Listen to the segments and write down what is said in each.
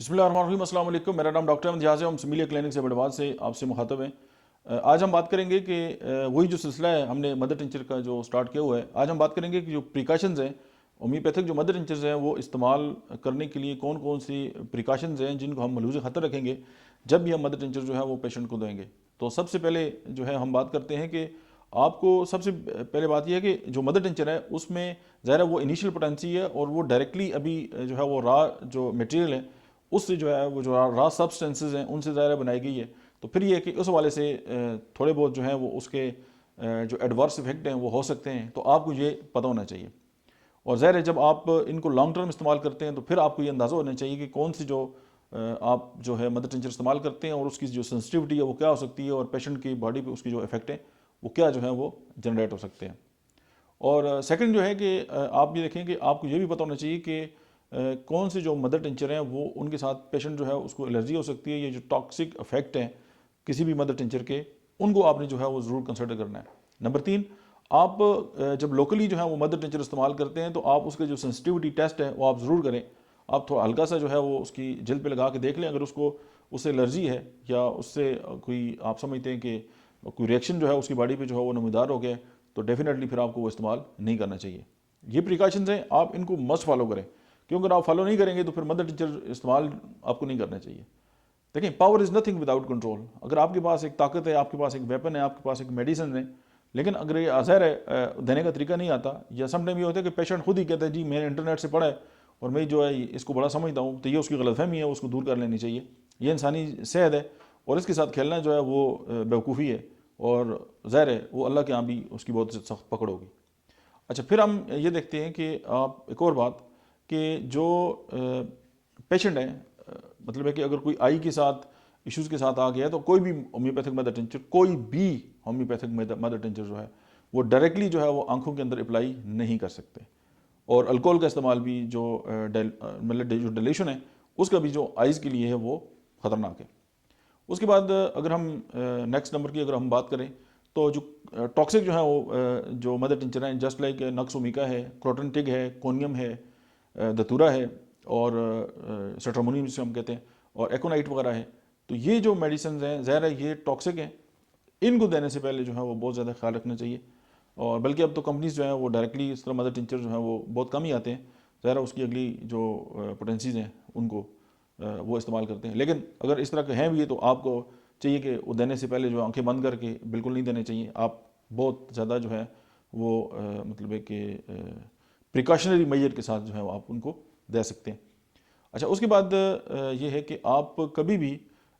बिस्मिल्लाहिर्रहमानिर्रहीम, अस्सलाम वालेकुम। मेरा नाम डॉक्टर इम्तियाज़ है। हम सिमिलिया क्लिनिक से बड़वाद से आपसे मुखातब हैं। आज हम बात करेंगे कि वही जो सिलसिला है हमने मदर टिंचर का जो स्टार्ट किया हुआ है, आज हम बात करेंगे कि जो प्रिकॉशंस हैं होम्योपैथिक जो मदर टिंचर्स हैं वो इस्तेमाल करने के लिए कौन कौन सी प्रिकॉशंस हैं जिनको हम मलूज़ ख़तर रखेंगे जब भी हम मदर टिंचर जो है वो पेशेंट को देंगे। तो सबसे पहले जो है हम बात करते हैं कि आपको सबसे पहले बात यह है कि जो मदर टिंचर है उसमें ज़ाहिर है वो इनिशियल पोटेंसी है और वो डायरेक्टली अभी जो है वो रा जो मटेरियल है उससे जो है वो जो रॉ सब्सटेंसेज हैं उनसे ज़ाहिर बनाई गई है। तो फिर ये है कि उस हवाले से थोड़े बहुत जो हैं वो उसके जो एडवर्स इफेक्ट हैं वो हो सकते हैं, तो आपको ये पता होना चाहिए। और ज़ाहिर है जब आप इनको लॉन्ग टर्म इस्तेमाल करते हैं तो फिर आपको ये अंदाज़ा होना चाहिए कि कौन सी जो आप जो है मदर टिंचर इस्तेमाल करते हैं और उसकी जो सेंसिटिविटी है वो क्या हो सकती है और पेशेंट की बॉडी पे उसकी जो इफेक्ट है वो क्या जो है वो जनरेट हो सकते हैं। और सेकंड जो है कि आप ये देखें कि आपको ये भी पता होना चाहिए कि कौन से जो मदर टिंचर हैं वो उनके साथ पेशेंट जो है उसको एलर्जी हो सकती है। ये जो टॉक्सिक इफेक्ट हैं किसी भी मदर टिंचर के, उनको आपने जो है वो ज़रूर कंसिडर करना है। नंबर 3, आप जब लोकली जो है वो मदर टिंचर इस्तेमाल करते हैं तो आप उसके जो सेंसिटिविटी टेस्ट है वो आप ज़रूर करें। आप थोड़ा हल्का सा जो है वो उसकी जल्द पे लगा के देख लें, अगर उसको उससे एलर्जी है या उससे कोई आप समझते हैं कि कोई रिएक्शन जो है उसकी बॉडी पे जो है वो नमूदार हो गया, तो डेफिनेटली फिर आपको वो इस्तेमाल नहीं करना चाहिए। ये प्रिकॉशंस हैं, आप इनको मस्ट फॉलो करें, क्योंकि अगर आप फॉलो नहीं करेंगे तो फिर मदर टीचर इस्तेमाल आपको नहीं करना चाहिए। देखिए, power is nothing without control. अगर आपके पास एक ताकत है, आपके पास एक वेपन है, आपके पास एक मेडिसिन है, लेकिन अगर ये ज़ाहिर है देने का तरीका नहीं आता, या समटाइम ये होता है कि पेशेंट खुद ही कहता है जी मैंने इंटरनेट से पढ़ा है और मैं जो है इसको बड़ा समझता हूँ, तो ये उसकी गलतफहमी है, उसको दूर कर लेनी चाहिए। ये इंसानी सेहत है और इसके साथ खेलना जो है वो बेवकूफ़ी है और ज़ाहिर है वो अल्लाह के यहाँ भी उसकी बहुत सख्त पकड़ होगी। अच्छा, फिर हम ये देखते हैं कि आप एक और बात कि जो पेशेंट है, मतलब है कि अगर कोई आई के साथ इश्यूज़ के साथ आ गया है तो कोई भी होम्योपैथिक मदर टिंचर, कोई भी होम्योपैथिक मदर टिंचर जो है वो डायरेक्टली जो है वो आंखों के अंदर अप्लाई नहीं कर सकते। और अल्कोहल का इस्तेमाल भी जो मतलब जो डिलेशन है उसका भी जो आइज़ के लिए है वो ख़तरनाक है। उसके बाद अगर हम नेक्स्ट नंबर की अगर हम बात करें तो जो टॉक्सिक जो है वो जो मदर टिंचर हैं, जस्ट लाइक नक्सोमिका है, क्रोटन टिग है, कोनियम है, दतूरा है और सेट्रामोनियम जिसे हम कहते हैं, और एकोनाइट वगैरह है। तो ये जो मेडिसिन हैं ज़ाहिर है ये टॉक्सिक हैं, इनको देने से पहले जो है वो बहुत ज़्यादा ख्याल रखना चाहिए। और बल्कि अब तो कंपनीज़ जो हैं वो डायरेक्टली इस तरह मदर टिंचर जो हैं वो बहुत कम ही आते हैं, ज़ाहिर है उसकी अगली जो पोटेंसीज़ हैं उनको वो इस्तेमाल करते हैं। लेकिन अगर इस तरह के हैं भी तो आपको चाहिए कि वो देने से पहले जो आंखें बंद करके बिल्कुल नहीं देने चाहिए। आप बहुत ज़्यादा जो है वो मतलब है कि प्रिकॉशनरी मेजर के साथ जो है वो आप उनको दे सकते हैं। अच्छा, उसके बाद ये है कि आप कभी भी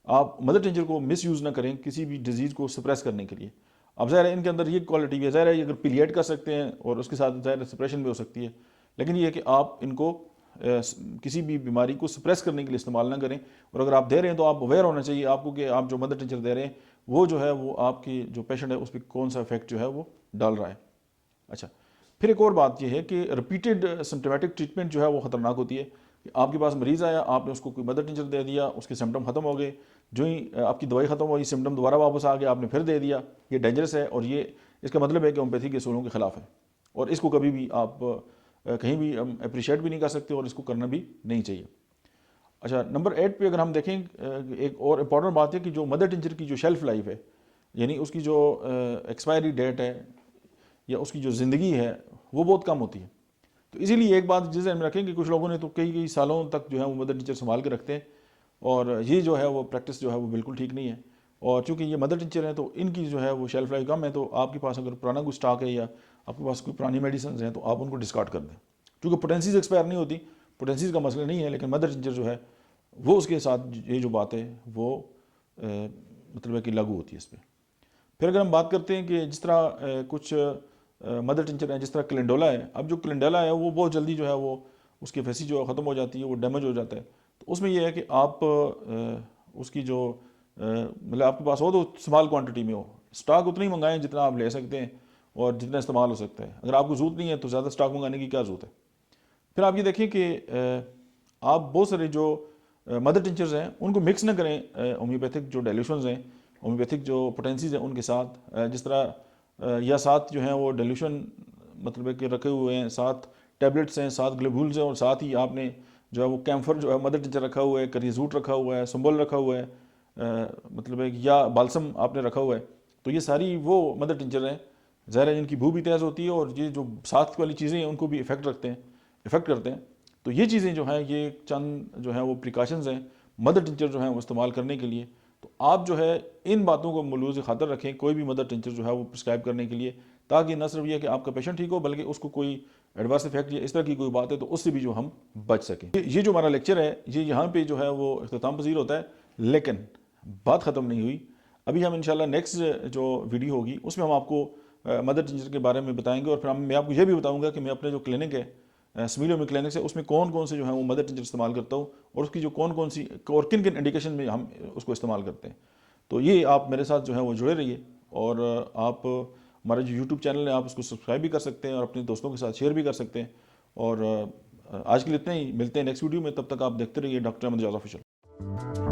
आप मदर टिंचर को मिस यूज़ ना करें किसी भी डिजीज़ को सप्रेस करने के लिए। अब ज़ाहिर है इनके अंदर ये क्वालिटी भी है, ज़ाहिर है अगर पीलिएट कर सकते हैं और उसके साथ ज़ाहिर सप्रेशन भी हो सकती है, लेकिन ये है कि आप इनको किसी भी बीमारी को सप्रेस करने के लिए इस्तेमाल ना करें। और अगर आप दे रहे हैं तो आप अवेयर होना चाहिए आपको कि आप जो मदर टिंचर दे रहे हैं वो जो है वो आपकी जो पेशेंट है उस पर कौन सा इफेक्ट जो है वो डाल रहा है। अच्छा, फिर एक और बात यह है कि रिपीटेड सिम्टोमेटिक ट्रीटमेंट जो है वो ख़तरनाक होती है कि आपके पास मरीज़ आया, आपने उसको कोई मदर टिंचर दे दिया, उसके सिम्टम ख़त्म हो गए, जो ही आपकी दवाई ख़त्म हुई सिम्टम दोबारा वापस आ गया, आपने फिर दे दिया। ये डेंजरस है और ये इसका मतलब है कि होम्योपैथी के असूलों के ख़िलाफ़ है और इसको कभी भी आप कहीं भी अप्रिशिएट भी नहीं कर सकते और इसको करना भी नहीं चाहिए। अच्छा, नंबर 8 पे अगर हम देखें एक और इम्पॉर्टेंट बात है कि जो मदर टिंचर की जो शेल्फ़ लाइफ है, यानी उसकी जो एक्सपायरी डेट है या उसकी जो ज़िंदगी है वो बहुत कम होती है। तो इसीलिए एक बात जिस ध्यान में रखें कि कुछ लोगों ने तो कई कई सालों तक जो है वो मदर टीचर संभाल के रखते हैं और ये जो है वो प्रैक्टिस जो है वो बिल्कुल ठीक नहीं है। और चूंकि ये मदर टीचर हैं तो इनकी जो है वो शेल्फ लाइफ कम है, तो आपके पास अगर पुराना कोई स्टॉक है या आपके पास कोई पुरानी मेडिसिन हैं तो आप उनको डिस्कार्ड कर दें। चूँकि पोटेंसीज एक्सपायर नहीं होती, पोटेंसीज का मसला नहीं है, लेकिन मदर टीचर जो है वो उसके साथ ये जो बात है वो मतलब है कि लागू होती है इस पर। फिर अगर हम बात करते हैं कि जिस तरह कुछ मदर टिंचर हैं, जिस तरह क्लेंडोला है, अब जो क्लेंडोला है वो बहुत जल्दी जो है वो उसकी एफिसी जो ख़त्म हो जाती है, वो डैमेज हो जाता है। तो उसमें यह है कि आप उसकी जो मतलब आपके पास हो तो स्मॉल क्वांटिटी में हो, स्टॉक उतना ही मंगाएं जितना आप ले सकते हैं और जितना इस्तेमाल हो सकता है। अगर आपको ज़रूरत नहीं है तो ज़्यादा स्टॉक मंगाने की क्या ज़रूरत है। फिर आप ये देखें कि आप बहुत सारे जो मदर टिंचर्स हैं उनको मिक्स ना करें होम्योपैथिक जो डाइल्यूशंस हैं, होम्योपैथिक जो पोटेंसीज हैं उनके साथ। जिस तरह या साथ जो हैं वो डाइल्यूशन मतलब है कि रखे हुए हैं, साथ टैबलेट्स हैं, साथ ग्लोबुल्स हैं और साथ ही आपने जो है वो कैम्फर जो है मदर टिंचर रखा हुआ है, करीजूट रखा हुआ है, संबल रखा हुआ है, मतलब है या बालसम आपने रखा हुआ है। तो ये सारी वो मदर टिंचर हैं, ज़ाहिर है इनकी भू भी तेज़ होती है और ये जो साथ वाली चीज़ें हैं उनको भी इफ़ेक्ट करते हैं। तो ये चीज़ें जो हैं ये चंद जो हैं वो प्रिकॉशंस हैं मदर टिंचर जो है वो इस्तेमाल करने के लिए। तो आप जो है इन बातों को मलूज़ खातर रखें कोई भी मदर टिंचर जो है वो प्रिस्क्राइब करने के लिए, ताकि न सिर्फ ये कि आपका पेशेंट ठीक हो बल्कि उसको कोई एडवर्स इफेक्ट या इस तरह की कोई बात है तो उससे भी जो हम बच सकें। ये जो हमारा लेक्चर है ये यहाँ पे जो है वो इख्तिताम पज़ीर होता है, लेकिन बात ख़त्म नहीं हुई। अभी हम इंशाल्लाह नेक्स्ट जो वीडियो होगी उसमें हम आपको मदर टिंचर के बारे में बताएंगे और फिर मैं आपको ये भी बताऊँगा कि मैं अपने जो क्लिनिक है स्मीलियो क्लिनिक से उसमें कौन कौन से जो है वो मदर टिंचर इस्तेमाल करता हूँ और उसकी जो कौन कौन सी और किन किन इंडिकेशन में हम उसको इस्तेमाल करते हैं। तो ये आप मेरे साथ जो है वो जुड़े रहिए और आप हमारा जो यूट्यूब चैनल है आप उसको सब्सक्राइब भी कर सकते हैं और अपने दोस्तों के साथ शेयर भी कर सकते हैं। और आज के लिए इतना ही, मिलते हैं नेक्स्ट वीडियो में, तब तक आप देखते रहिए डॉक्टर अहमद एजाज ऑफिशियल।